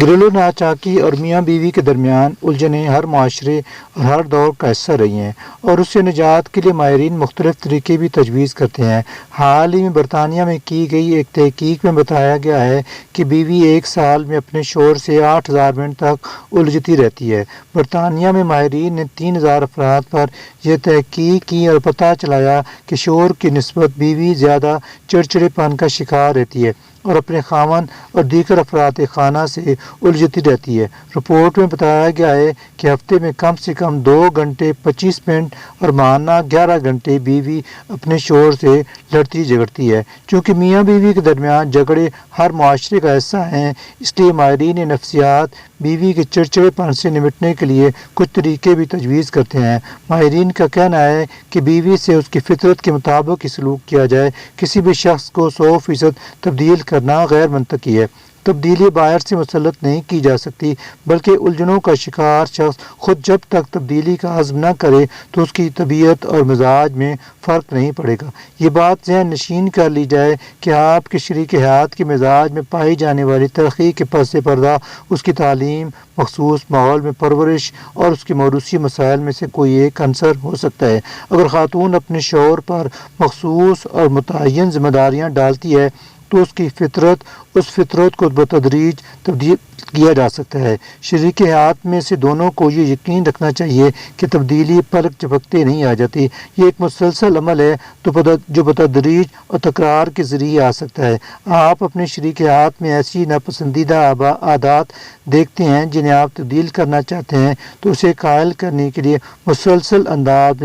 گھریلو ناچاکی اور میاں بیوی کے درمیان الجھنیں ہر معاشرے اور ہر دور کا حصہ رہی ہیں، اور اس سے نجات کے لیے ماہرین مختلف طریقے بھی تجویز کرتے ہیں۔ حال ہی میں برطانیہ میں کی گئی ایک تحقیق میں بتایا گیا ہے کہ بیوی ایک سال میں اپنے شوہر سے 8,000 منٹ تک الجھتی رہتی ہے۔ برطانیہ میں ماہرین نے 3,000 افراد پر یہ تحقیق کی اور پتہ چلایا کہ شوہر کی نسبت بیوی زیادہ چڑچڑے پن کا شکار رہتی ہے اور اپنے خاوند اور دیگر افراد خانہ سے الجھتی رہتی ہے۔ رپورٹ میں بتایا گیا ہے کہ ہفتے میں کم سے کم 2 گھنٹے 25 منٹ اور ماہانہ 11 گھنٹے بیوی اپنے شوہر سے لڑتی جھگڑتی ہے۔ چونکہ میاں بیوی کے درمیان جھگڑے ہر معاشرے کا حصہ ہیں، اس لیے ماہرین نفسیات بیوی کے چڑچڑے پن سے نمٹنے کے لیے کچھ طریقے بھی تجویز کرتے ہیں۔ ماہرین کا کہنا ہے کہ بیوی سے اس کی فطرت کے مطابق ہی سلوک کیا جائے۔ کسی بھی شخص کو 100% تبدیل کرنا غیر منطقی ہے۔ تبدیلی باہر سے مسلط نہیں کی جا سکتی، بلکہ الجھنوں کا شکار شخص خود جب تک تبدیلی کا عزم نہ کرے تو اس کی طبیعت اور مزاج میں فرق نہیں پڑے گا۔ یہ بات ذہن نشین کر لی جائے کہ آپ کے شریک حیات کے مزاج میں پائی جانے والی ترقی کے پس پردہ اس کی تعلیم، مخصوص ماحول میں پرورش اور اس کے موروثی مسائل میں سے کوئی ایک عنصر ہو سکتا ہے۔ اگر خاتون اپنے شوہر پر مخصوص اور متعین ذمہ داریاں ڈالتی ہے تو اس فطرت کو بتدریج تبدیل کیا جا سکتا ہے۔ شریک حیات میں سے دونوں کو یہ یقین رکھنا چاہیے کہ تبدیلی پلک جھپکتے نہیں آ جاتی، یہ ایک مسلسل عمل ہے جو بتدریج اور تکرار کے ذریعے آ سکتا ہے۔ آپ اپنے شریک حیات میں ایسی ناپسندیدہ عادات دیکھتے ہیں جنہیں آپ تبدیل کرنا چاہتے ہیں تو اسے قائل کرنے کے لیے مسلسل انداز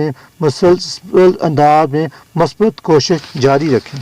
میں مثبت کوشش جاری رکھیں۔